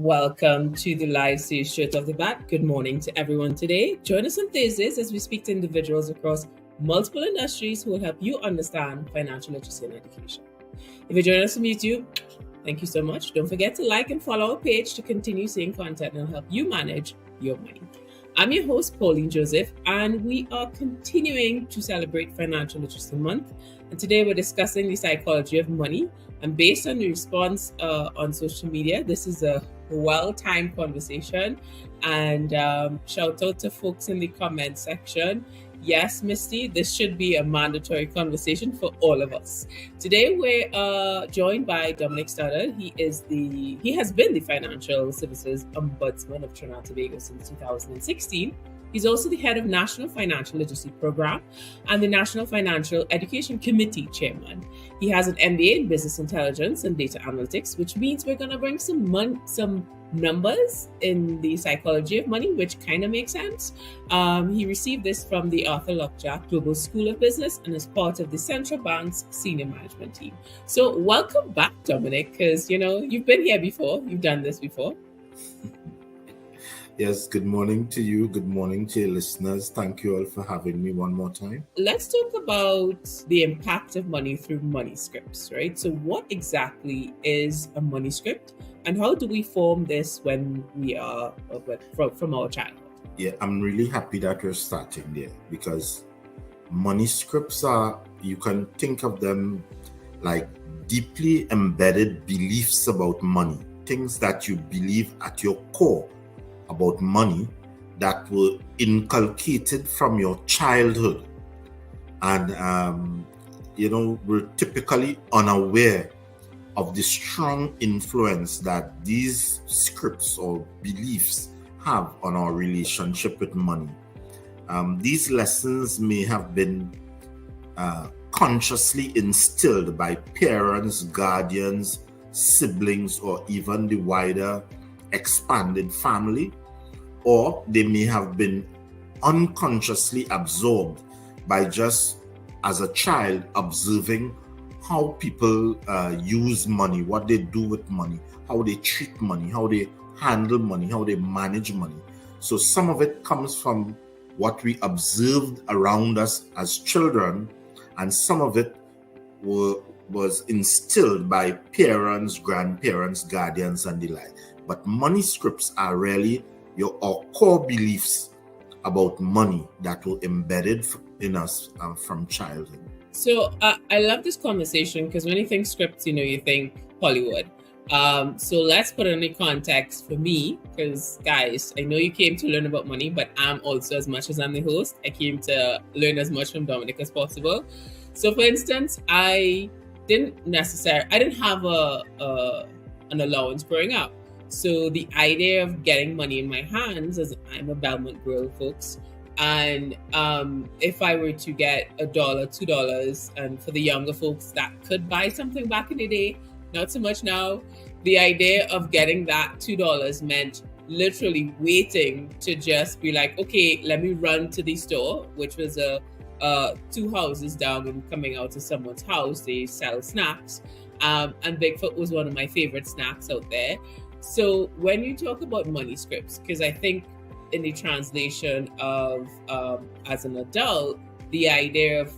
Welcome to the live series Straight Off the Bat. Good morning to everyone today. Join us on Thursdays as we speak to individuals across multiple industries who will help you understand financial literacy and education. If you're joining us from YouTube, thank you so much. Don't forget to like and follow our page to continue seeing content and help you manage your money. I'm your host, Pauline Joseph, and we are continuing to celebrate Financial Literacy Month. And today we're discussing the psychology of money. And based on the response on social media, this is a well-timed conversation. And shout out to folks in the comment section. Yes, Misty, this should be a mandatory conversation for all of us. Today we're joined by Dominic Stoddard. He has been the Financial Services Ombudsman of Trinidad and Tobago since 2016. He's also the head of National Financial Literacy Program and the National Financial Education Committee Chairman. He has an MBA in Business Intelligence and Data Analytics, which means we're going to bring some numbers in the psychology of money, which kind of makes sense. He received this from the Arthur Lockjack Global School of Business and is part of the Central Bank's senior management team. So welcome back, Dominic, because, you've been here before. You've done this before. Yes, good morning to you. Good morning to your listeners. Thank you all for having me one more time. Let's talk about the impact of money through money scripts, right? So what exactly is a money script and how do we form this when we are from our childhood? Yeah, I'm really happy that we're starting there because money scripts you can think of them like deeply embedded beliefs about money, things that you believe at your core about money that were inculcated from your childhood. And, we're typically unaware of the strong influence that these scripts or beliefs have on our relationship with money. These lessons may have been consciously instilled by parents, guardians, siblings, or even the wider expanded family, or they may have been unconsciously absorbed by just as a child observing how people use money, what they do with money, how they treat money, how they handle money, how they manage money. So some of it comes from what we observed around us as children, and some of it was instilled by parents, grandparents, guardians, and the like. But money scripts are really our core beliefs about money that were embedded in us from childhood. So I love this conversation because when you think scripts, you think Hollywood. So let's put it in the context for me because, guys, I know you came to learn about money, but I'm also, as much as I'm the host, I came to learn as much from Dominic as possible. So, for instance, I didn't have an allowance growing up. So the idea of getting money in my hands, as I'm a Belmont girl, folks, and if I were to get $1, $2, and for the younger folks that could buy something back in the day, not so much now, the idea of getting that $2 meant literally waiting to just be like, okay, let me run to the store, which was two houses down and coming out to someone's house. They sell snacks, and Bigfoot was one of my favorite snacks out there. So when you talk about money scripts, because I think in the translation of as an adult, the idea of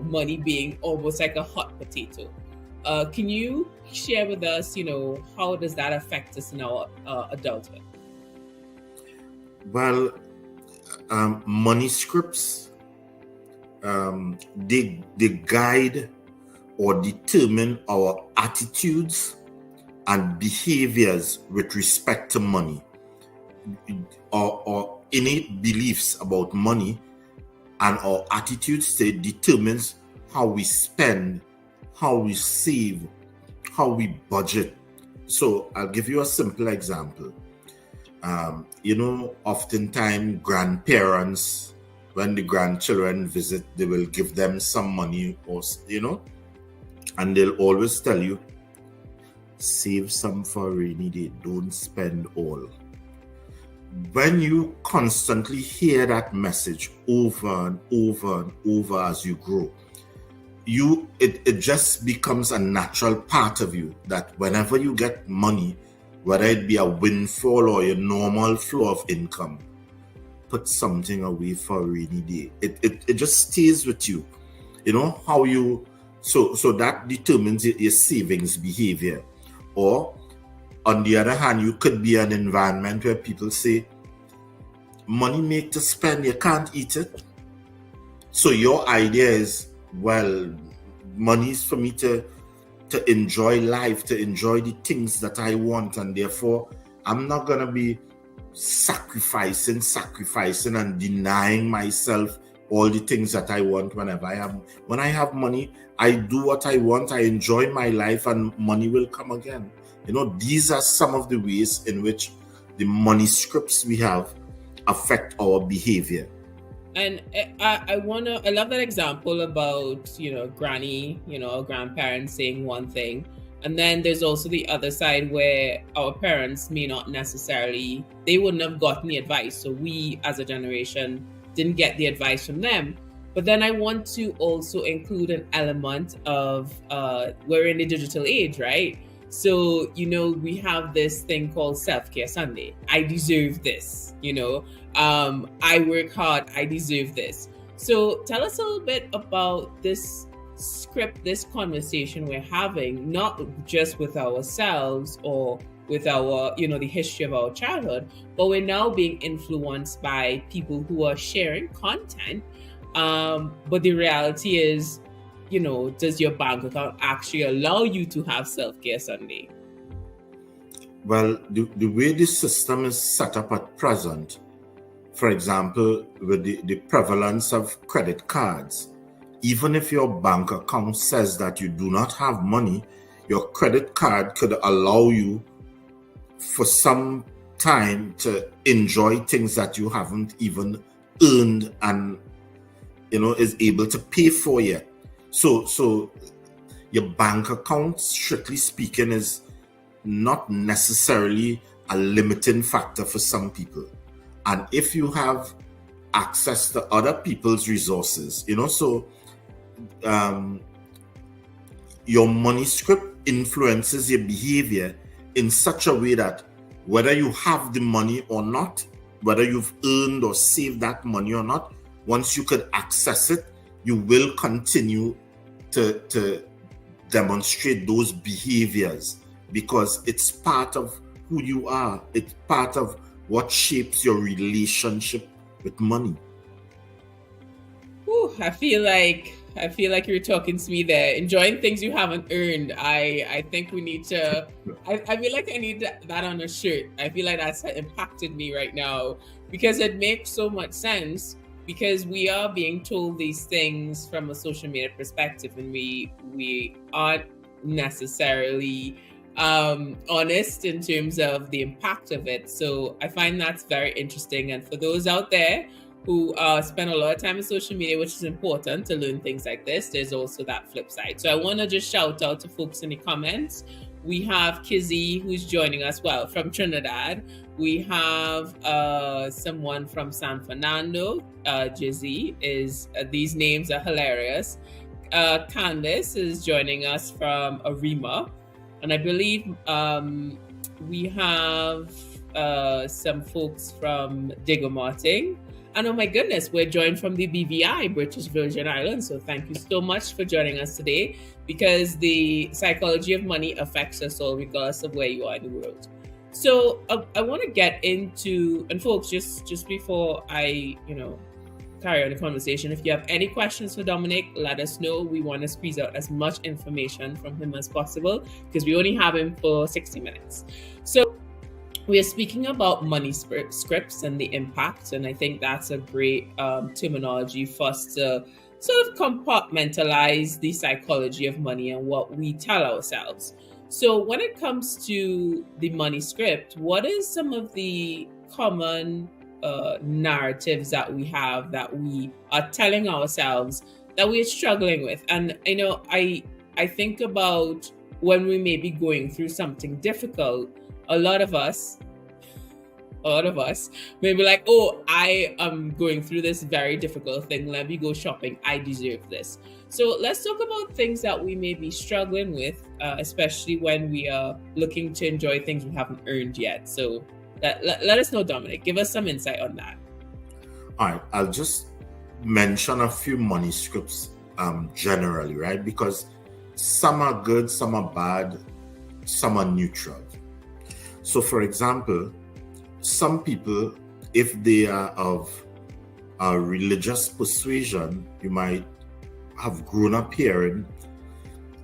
money being almost like a hot potato. Can you share with us, how does that affect us in our adulthood? Well, money scripts, they guide or determine our attitudes and behaviors with respect to money, or innate beliefs about money and our attitudes determines how we spend, how we save, how we budget. So I'll give you a simple example. Oftentimes grandparents, when the grandchildren visit, they will give them some money, or and they'll always tell you, save some for a rainy day, don't spend all. When you constantly hear that message over and over and over as you grow, it just becomes a natural part of you that whenever you get money, whether it be a windfall or your normal flow of income, put something away for a rainy day. It just stays with you. You know how you so that determines your savings behavior. Or on the other hand, you could be an environment where people say, money make to spend, you can't eat it. So your idea is, well, money is for me to enjoy life, to enjoy the things that I want, and therefore I'm not gonna be sacrificing and denying myself all the things that I want when I have money. I do what I want, I enjoy my life, and money will come again. You know, these are some of the ways in which the money scripts we have affect our behavior. And I love that example about, granny, or grandparents saying one thing. And then there's also the other side where our parents may not necessarily, they wouldn't have gotten the advice. So we as a generation didn't get the advice from them. But then I want to also include an element of, we're in the digital age, right? So, we have this thing called Self-Care Sunday. I deserve this, I work hard, I deserve this. So tell us a little bit about this script, this conversation we're having, not just with ourselves or with our, the history of our childhood, but we're now being influenced by people who are sharing content. But the reality is, does your bank account actually allow you to have Self-Care Sunday? Well, the way this system is set up at present, for example, with the prevalence of credit cards, even if your bank account says that you do not have money, your credit card could allow you for some time to enjoy things that you haven't even earned and, is able to pay for yet. So your bank account, strictly speaking, is not necessarily a limiting factor for some people. And if you have access to other people's resources, your money script influences your behavior in such a way that whether you have the money or not, whether you've earned or saved that money or not, once you could access it, you will continue to demonstrate those behaviors because it's part of who you are. It's part of what shapes your relationship with money. Ooh, I feel like you're talking to me there. Enjoying things you haven't earned. I think we need to. I feel like I need that on a shirt. I feel like that's impacted me right now because it makes so much sense. Because we are being told these things from a social media perspective, and we aren't necessarily honest in terms of the impact of it. So I find that's very interesting. And for those out there who spend a lot of time on social media, which is important to learn things like this, there's also that flip side. So I want to just shout out to folks in the comments. We have Kizzy, who's joining us, from Trinidad. We have someone from San Fernando. Jizzy is, these names are hilarious. Candice is joining us from Arima. And I believe we have some folks from Digomarting. And oh my goodness, we're joined from the BVI, British Virgin Islands. So thank you so much for joining us today, because the psychology of money affects us all regardless of where you are in the world. So I want to get into, and folks, just before I, carry on the conversation, if you have any questions for Dominic, let us know. We want to squeeze out as much information from him as possible because we only have him for 60 minutes. So we are speaking about money scripts and the impact, and I think that's a great terminology for us to sort of compartmentalize the psychology of money and what we tell ourselves. So when it comes to the money script, what is some of the common narratives that we have that we are telling ourselves that we're struggling with? And I think about when we may be going through something difficult, a lot of us a lot of us may be like, oh, I am going through this very difficult thing. Let me go shopping. I deserve this. So let's talk about things that we may be struggling with, especially when we are looking to enjoy things we haven't earned yet. So let us know, Dominic. Give us some insight on that. All right, I'll just mention a few money scripts generally, right? Because some are good, some are bad, some are neutral. So, for example, some people, if they are of a religious persuasion, you might have grown up hearing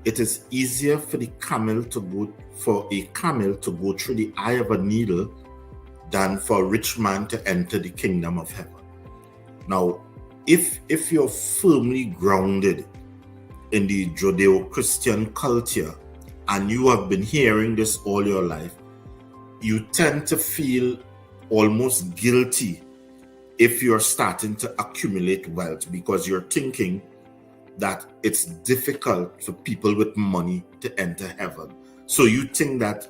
it is easier for a camel to go through the eye of a needle than for a rich man to enter the kingdom of heaven. Now, if you're firmly grounded in the Judeo-Christian culture and you have been hearing this all your life, you tend to feel almost guilty if you're starting to accumulate wealth, because you're thinking that it's difficult for people with money to enter heaven. So you think that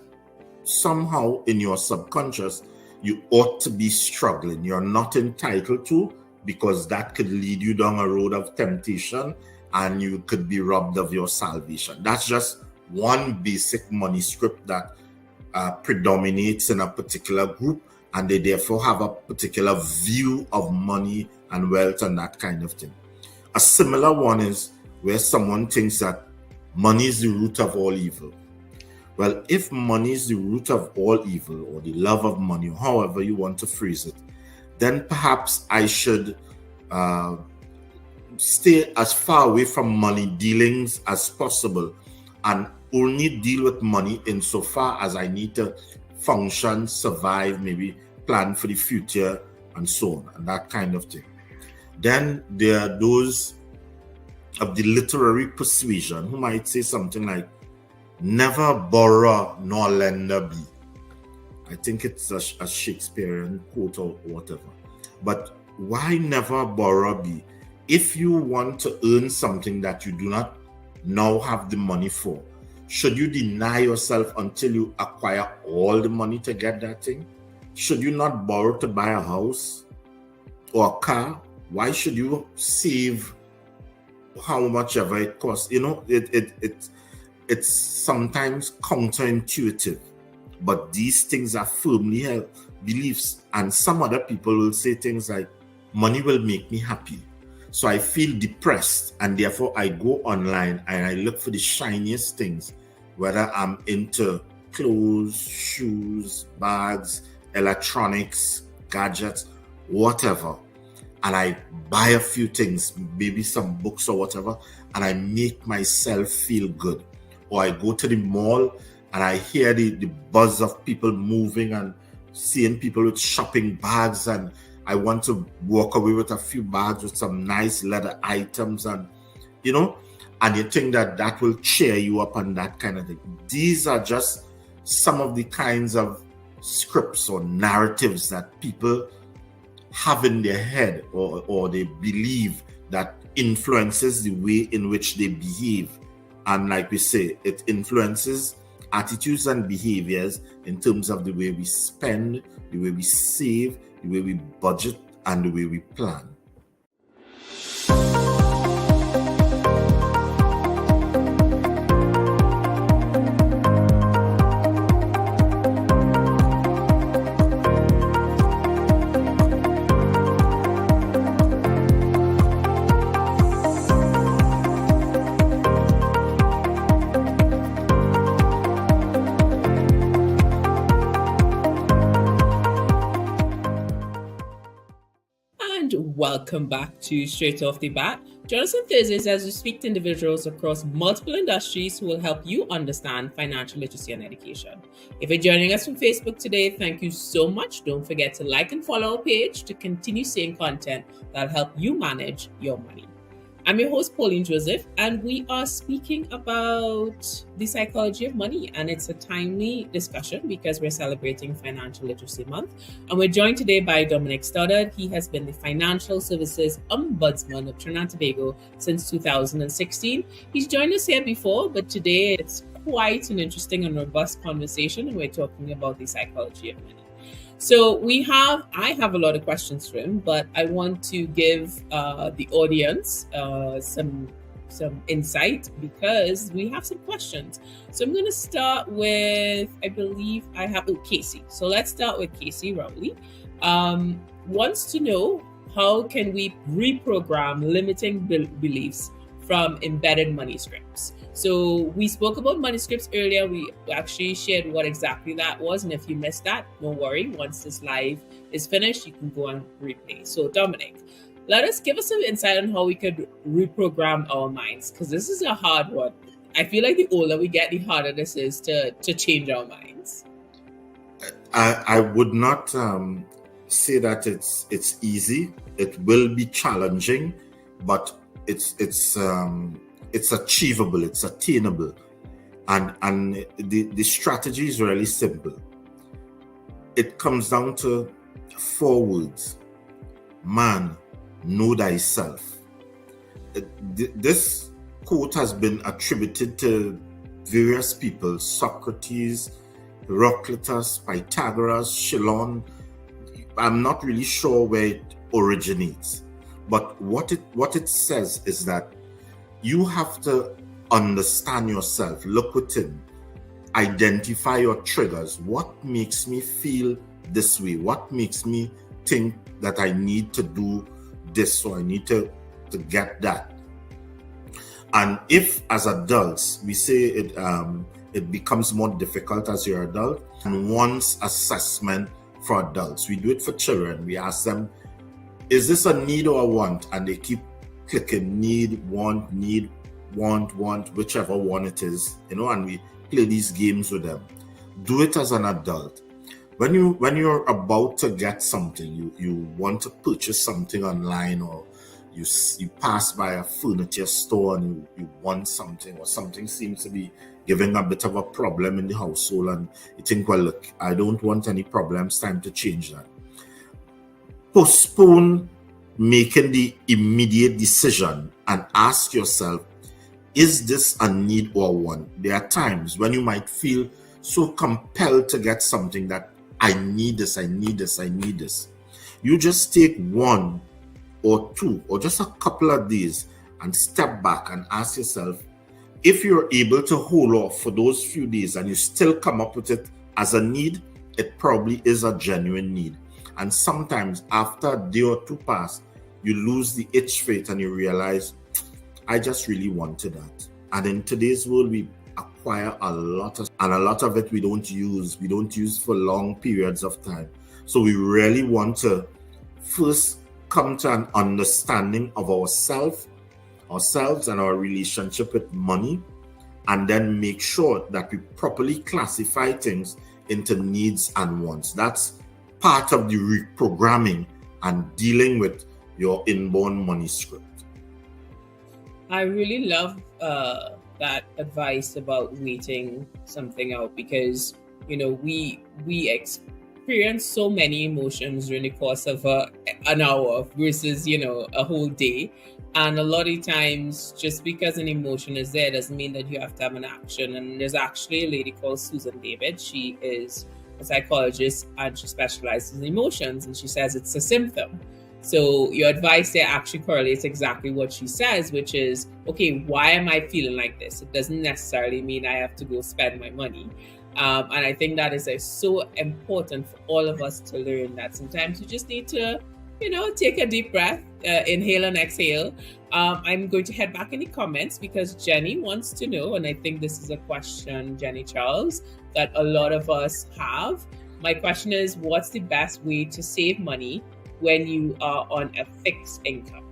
somehow in your subconscious, you ought to be struggling. You're not entitled to, because that could lead you down a road of temptation and you could be robbed of your salvation. That's just one basic money script that predominates in a particular group, and they therefore have a particular view of money and wealth and that kind of thing. A similar one is where someone thinks that money is the root of all evil. Well, if money is the root of all evil, or the love of money, or however you want to phrase it, then perhaps I should stay as far away from money dealings as possible and only deal with money insofar as I need to function, survive, maybe plan for the future, and so on, and that kind of thing. Then there are those of the literary persuasion who might say something like, never borrow nor lender be. I think it's a Shakespearean quote or whatever. But why never borrow be? If you want to earn something that you do not now have the money for, should you deny yourself until you acquire all the money to get that thing? Should you not borrow to buy a house or a car? Why should you save how much ever it costs? You know, it's sometimes counterintuitive, but these things are firmly held beliefs. And some other people will say things like, money will make me happy, so I feel depressed, and therefore I go online and I look for the shiniest things, whether I'm into clothes, shoes, bags, electronics, gadgets, whatever, and I buy a few things, maybe some books or whatever, and I make myself feel good. Or I go to the mall and I hear the buzz of people moving and seeing people with shopping bags, and I want to walk away with a few bags with some nice leather items, and you know, and you think that that will cheer you up and that kind of thing. These are just some of the kinds of scripts or narratives that people have in their head, or they believe that influences the way in which they behave. And like we say, it influences attitudes and behaviors in terms of the way we spend, the way we save, the way we budget, and the way we plan. Welcome back to Straight Off the Bat. Join us on Thursdays as we speak to individuals across multiple industries who will help you understand financial literacy and education. If you're joining us from Facebook today, thank you so much. Don't forget to like and follow our page to continue seeing content that'll help you manage your money. I'm your host, Pauline Joseph, and we are speaking about the psychology of money. And it's a timely discussion because we're celebrating Financial Literacy Month. And we're joined today by Dominic Stoddard. He has been the Financial Services Ombudsman of Trinidad and Tobago since 2016. He's joined us here before, but today it's quite an interesting and robust conversation, and we're talking about the psychology of money. So I have a lot of questions for him, but I want to give the audience some insight because we have some questions. So I'm going to start with, I believe I have Casey. So let's start with Casey Rowley. Wants to know, how can we reprogram limiting beliefs from embedded money scripts? So we spoke about money scripts earlier. We actually shared what exactly that was. And if you missed that, don't worry. Once this live is finished, you can go and replay. So Dominic, give us some insight on how we could reprogram our minds, because this is a hard one. I feel like the older we get, the harder this is to change our minds. I would not say that it's easy. It will be challenging, but it's achievable, it's attainable, and the strategy is really simple. It comes down to 4 words: man, know thyself. This quote has been attributed to various people: Socrates, Heraclitus, Pythagoras, Shillon. I'm not really sure where it originates, but what it says is that you have to understand yourself, look within, identify your triggers. What makes me feel this way? What makes me think that I need to do this or I need to get that? And if as adults we say it becomes more difficult as you're an adult, and once assessment for adults, we do it for children. We ask them, is this a need or a want? And they keep clicking need, want, whichever one it is, and we play these games with them. Do it as an adult. When you're about to get something, you want to purchase something online, or you pass by a furniture store and you want something, or something seems to be giving a bit of a problem in the household, and you think, well, look, I don't want any problems, time to change that. Postpone making the immediate decision and ask yourself, is this a need or a want? There are times when you might feel so compelled to get something that I need this. You just take 1 or 2 or just a couple of days and step back and ask yourself, if you're able to hold off for those few days and you still come up with it as a need, it probably is a genuine need. And sometimes after a day or 2 pass, you lose the itch for it and you realize, I just really wanted that. And in today's world, we acquire a lot of it we don't use. We don't use for long periods of time. So we really want to first come to an understanding of ourselves and our relationship with money, and then make sure that we properly classify things into needs and wants. That's part of the reprogramming and dealing with your inborn money script. I really love that advice about waiting something out, because we experience so many emotions during the course of an hour versus a whole day. And a lot of times, just because an emotion is there doesn't mean that you have to have an action. And there's actually a lady called Susan David. She is a psychologist and she specializes in emotions. And she says it's a symptom. So your advice there actually correlates exactly what she says, which is, okay, why am I feeling like this? It doesn't necessarily mean I have to go spend my money. And I think that is so important for all of us to learn, that sometimes you just need to take a deep breath, inhale and exhale. I'm going to head back in the comments because Jenny wants to know, and I think this is a question, Jenny Charles, that a lot of us have. My question is, what's the best way to save money when you are on a fixed income?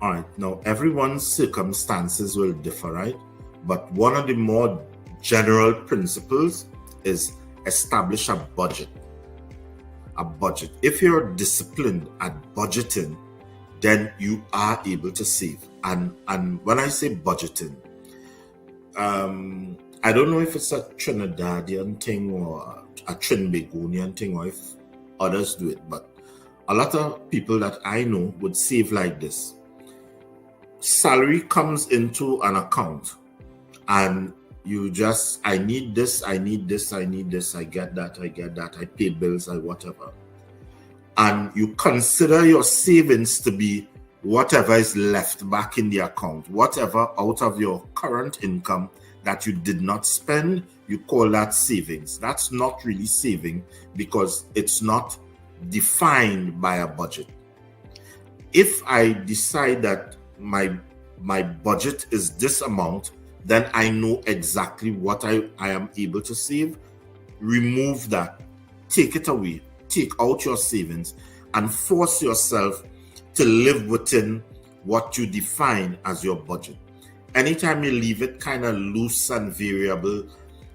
All right. Now, everyone's circumstances will differ, right? But one of the more general principles is establish a budget. If you're disciplined at budgeting, then you are able to save. And when I say budgeting, I don't know if it's a Trinidadian thing or a Trinbagonian thing, or if others do it, but a lot of people that I know would save like this. Salary comes into an account, and You just, I need this, I need this, I need this, I get that, I pay bills, I whatever. And you consider your savings to be whatever is left back in the account, whatever out of your current income that you did not spend, you call that savings. That's not really saving because it's not defined by a budget. If I decide that my budget is this amount, then I know exactly what I am able to save. Remove that, take it away, take out your savings, and force yourself to live within what you define as your budget. Anytime you leave it kind of loose and variable,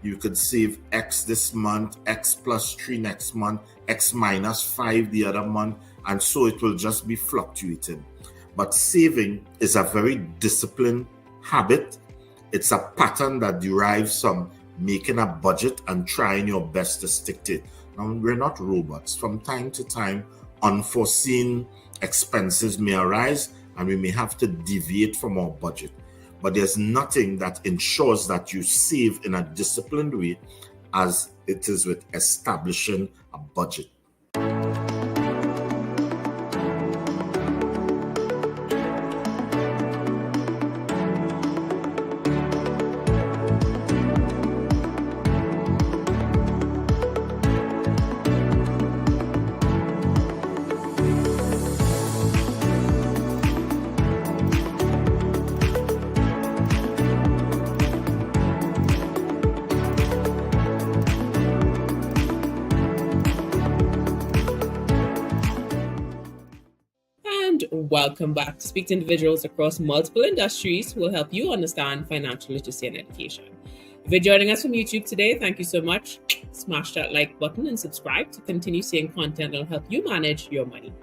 you could save X this month, X plus 3 next month, X minus 5 the other month, and so it will just be fluctuating. But saving is a very disciplined habit. It's a pattern that derives from making a budget and trying your best to stick to it. Now, we're not robots. From time to time, unforeseen expenses may arise and we may have to deviate from our budget. But there's nothing that ensures that you save in a disciplined way as it is with establishing a budget. Welcome back to speak to individuals across multiple industries who will help you understand financial literacy and education. If you're joining us from YouTube today, thank you so much. Smash that like button and subscribe to continue seeing content that will help you manage your money.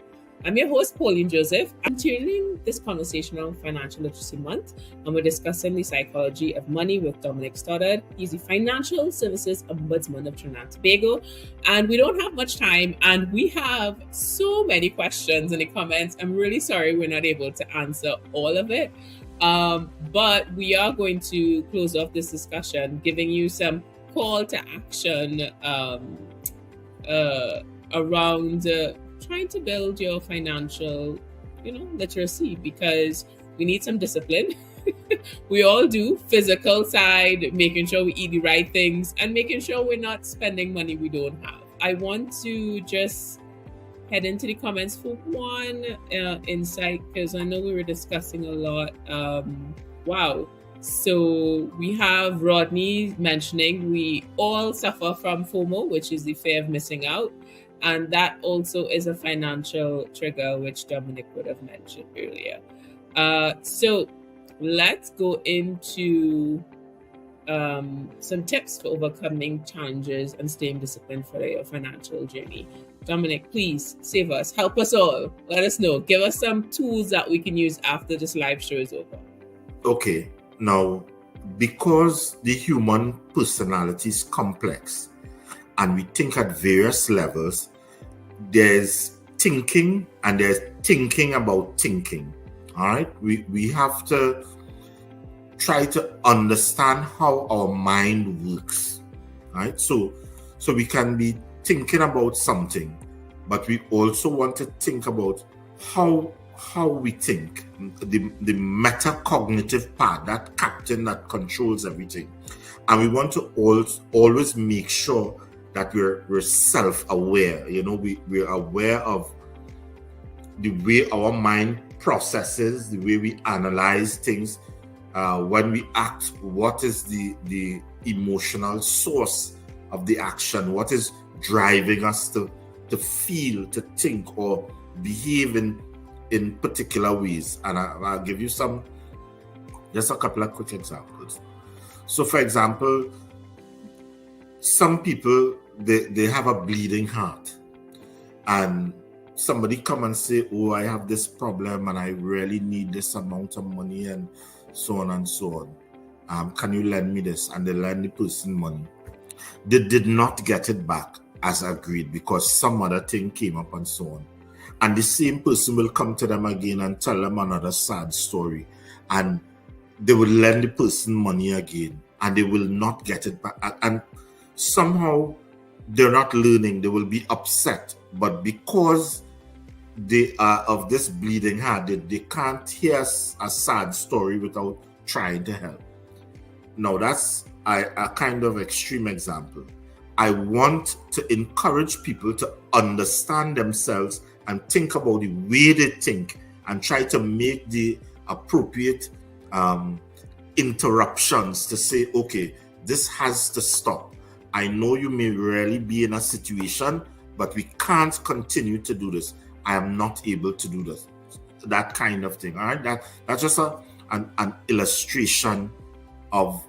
I'm your host, Pauline Joseph. I'm tuning this conversation on Financial Literacy Month, and we're discussing the psychology of money with Dominic Stoddard. He's the Financial Services Ombudsman of Trinidad and Tobago. And we don't have much time, and we have so many questions in the comments. I'm really sorry we're not able to answer all of it. But we are going to close off this discussion, giving you some call to action around trying to build your financial, literacy, because we need some discipline. We all do. Physical side, making sure we eat the right things, and making sure we're not spending money we don't have. I want to just head into the comments for one insight, because I know we were discussing a lot. Wow. So we have Rodney mentioning we all suffer from FOMO, which is the fear of missing out. And that also is a financial trigger, which Dominic would have mentioned earlier. So let's go into some tips for overcoming challenges and staying disciplined for your financial journey. Dominic, please save us, help us all. Let us know. Give us some tools that we can use after this live show is over. Okay. Now, because the human personality is complex, and we think at various levels, there's thinking and there's thinking about thinking. All right. We have to try to understand how our mind works. Right. So we can be thinking about something, but we also want to think about how we think, the metacognitive part, that captain that controls everything. And we want to always make sure that we're self-aware. We're aware of the way our mind processes, the way we analyze things. When we act, what is the emotional source of the action? What is driving us to feel, to think, or behave in particular ways? And I'll give you just a couple of quick examples. So, for example, some people, they have a bleeding heart, and somebody come and say, oh, I have this problem and I really need this amount of money, and so on and so on. Can you lend me this? And they lend the person money. They did not get it back as agreed because some other thing came up and so on. And the same person will come to them again and tell them another sad story, and they will lend the person money again. and they will not get it back. And somehow they're not learning, they will be upset. But because they are of this bleeding heart, they can't hear a sad story without trying to help. Now, that's a kind of extreme example. I want to encourage people to understand themselves and think about the way they think and try to make the appropriate interruptions to say, okay, this has to stop. I know you may really be in a situation, but we can't continue to do this. I am not able to do this. That kind of thing. All right. That's just an illustration of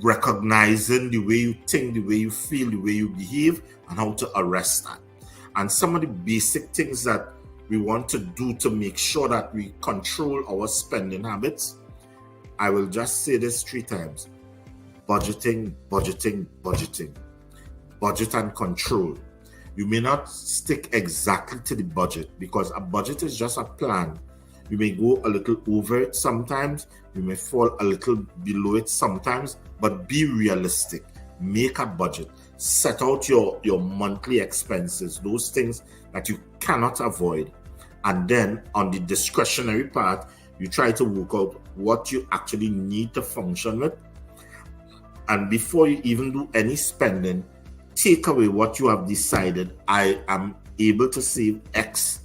recognizing the way you think, the way you feel, the way you behave, and how to arrest that. And some of the basic things that we want to do to make sure that we control our spending habits, I will just say this 3 times. Budgeting, budgeting, budgeting. Budget and control. You may not stick exactly to the budget because a budget is just a plan. You may go a little over it sometimes. You may fall a little below it sometimes, but be realistic. Make a budget. Set out your monthly expenses, those things that you cannot avoid. And then on the discretionary part, you try to work out what you actually need to function with. And before you even do any spending, take away what you have decided. I am able to save X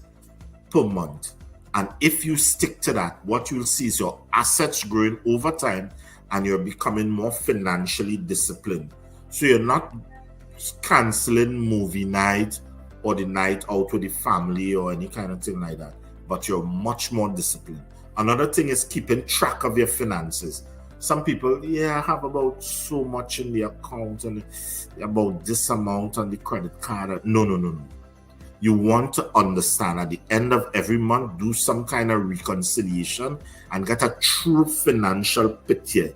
per month. And if you stick to that, what you'll see is your assets growing over time and you're becoming more financially disciplined. So you're not canceling movie night or the night out with the family or any kind of thing like that, but you're much more disciplined. Another thing is keeping track of your finances. Some people, I have about so much in the account and about this amount on the credit card. No. You want to understand at the end of every month, do some kind of reconciliation and get a true financial picture.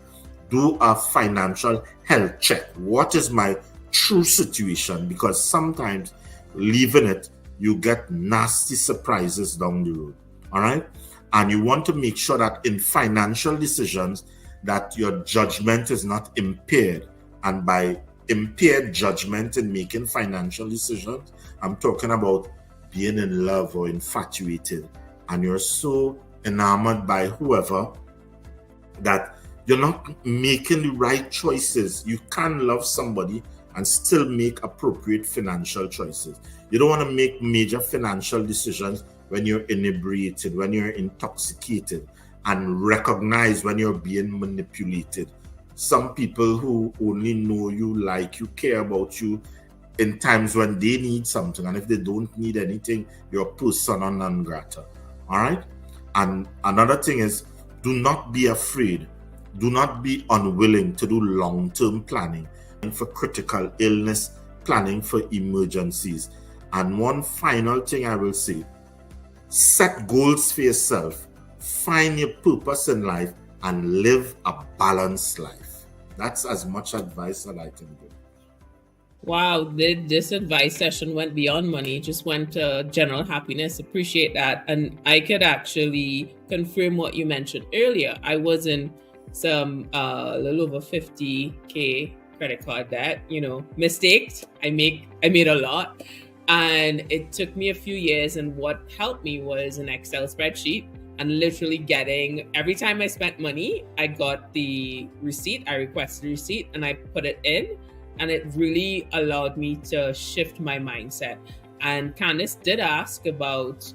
Do a financial health check. What is my true situation? Because sometimes leaving it, you get nasty surprises down the road. All right. And you want to make sure that in financial decisions, that your judgment is not impaired. And by impaired judgment in making financial decisions, I'm talking about being in love or infatuated, and you're so enamored by whoever that you're not making the right choices. You can love somebody and still make appropriate financial choices. You don't want to make major financial decisions when you're inebriated, when you're intoxicated, and recognize when you're being manipulated. Some people who only know you, like you, care about you in times when they need something, and if they don't need anything, you're persona non grata. All right. And another thing is, do not be afraid. Do not be unwilling to do long-term planning for critical illness, planning for emergencies. And one final thing I will say, set goals for yourself, find your purpose in life, and live a balanced life. That's as much advice that I can give. Wow, this advice session went beyond money, just went to general happiness. Appreciate that. And I could actually confirm what you mentioned earlier. I was in some a little over 50K credit card debt, mistakes. I made a lot. And it took me a few years. And what helped me was an Excel spreadsheet. And literally getting, every time I spent money, I got the receipt, I requested the receipt, and I put it in. And it really allowed me to shift my mindset. And Candice did ask about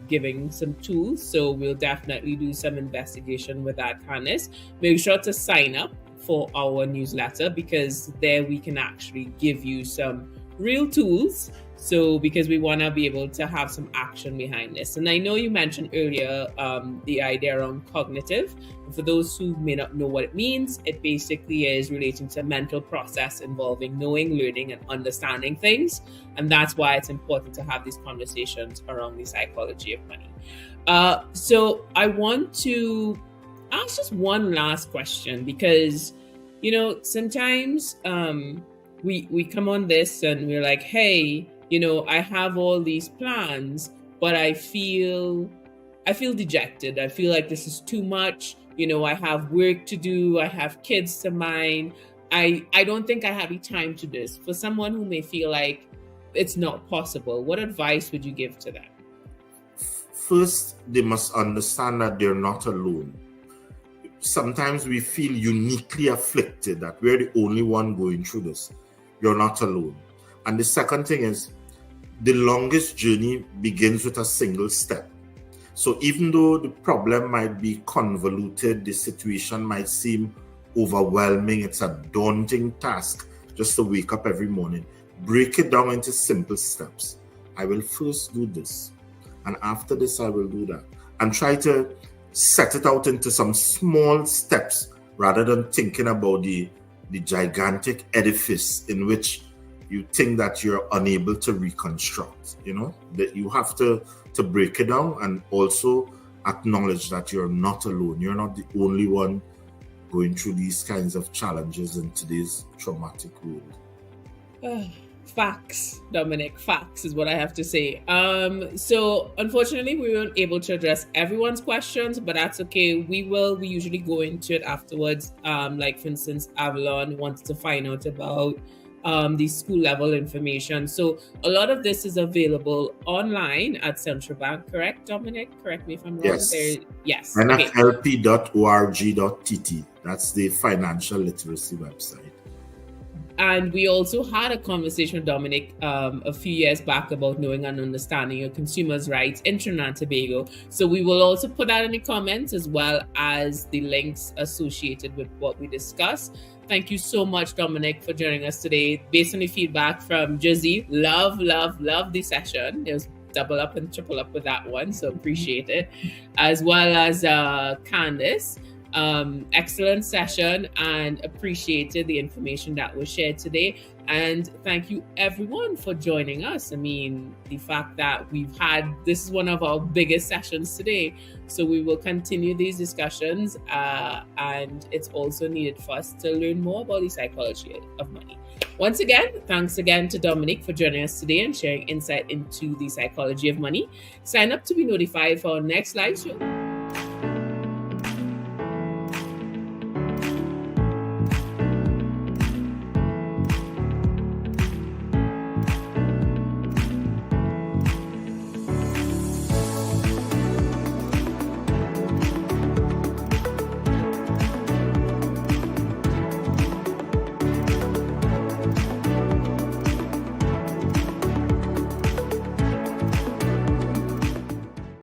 giving some tools. So we'll definitely do some investigation with that, Candice. Make sure to sign up for our newsletter, because there we can actually give you some real tools. So because we want to be able to have some action behind this. And I know you mentioned earlier the idea around cognitive. And for those who may not know what it means, it basically is relating to a mental process involving knowing, learning, and understanding things. And that's why it's important to have these conversations around the psychology of money. So I want to ask just one last question, because, sometimes we come on this and we're like, hey, I have all these plans, but I feel I feel dejected. I feel like this is too much. I have work to do. I have kids to mind. I don't think I have the time to do this. For someone who may feel like it's not possible, what advice would you give to them? First, they must understand that they're not alone. Sometimes we feel uniquely afflicted, that we're the only one going through this. You're not alone. And the second thing is, the longest journey begins with a single step. So even though the problem might be convoluted, the situation might seem overwhelming, it's a daunting task just to wake up every morning, break it down into simple steps. I will first do this, and after this I will do that. And try to set it out into some small steps rather than thinking about the gigantic edifice in which you think that you're unable to reconstruct. That you have to break it down, and also acknowledge that you're not alone. You're not the only one going through these kinds of challenges in today's traumatic world. Facts, Dominic. Facts is what I have to say. So unfortunately, we weren't able to address everyone's questions, but that's okay. We usually go into it afterwards. Like for instance, Avalon wants to find out about the school level information. So a lot of this is available online at Central Bank, correct, Dominic? Correct me if I'm wrong. Yes. Yes. nflp.org.tt. That's the financial literacy website. And we also had a conversation with Dominic a few years back about knowing and understanding your consumers' rights in Trinidad and Tobago. So we will also put that in the comments, as well as the links associated with what we discussed. Thank you so much, Dominic, for joining us today. Based on the feedback from Jersey, love the session. There's double up and triple up with that one, so appreciate it. As well as Candice. Excellent session, and appreciated the information that was shared today. And thank you everyone for joining us. I mean, the fact that this is one of our biggest sessions today, so we will continue these discussions, and it's also needed for us to learn more about the psychology of money. Once again, thanks again to Dominic for joining us today and sharing insight into the psychology of money. Sign up to be notified for our next live show.